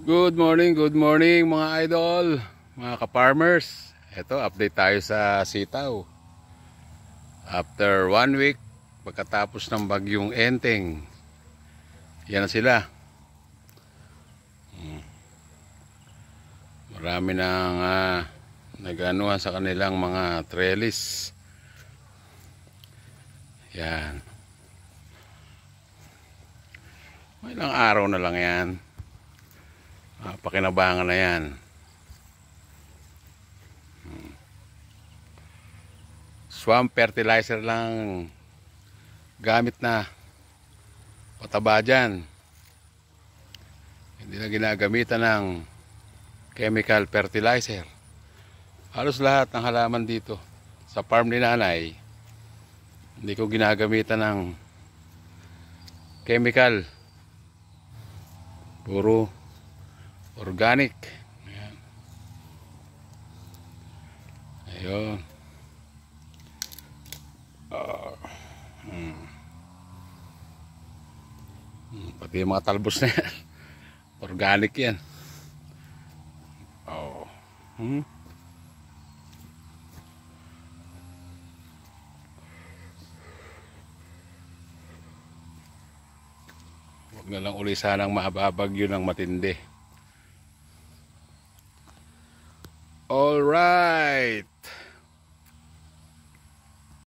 Good morning mga idol, mga ka-farmers. Ito, update tayo sa sitaw. After 1 week, pagkatapos ng bagyong Enteng, yan na sila. Marami nang nag-anuhan sa kanilang mga trellis. Yan. May ilang araw na lang yan. Pakinabangan na yan. Swamp fertilizer lang gamit na pataba dyan. Hindi na ginagamitan ng chemical fertilizer. Halos lahat ng halaman dito sa farm ni nanay, hindi ko ginagamitan ng chemical. Puro organic. Ayan. Ayun. Pati yung mga talbos na yan. Organic yan. Oh. Huwag na lang uli sanang mababagyo ng matindi. All right.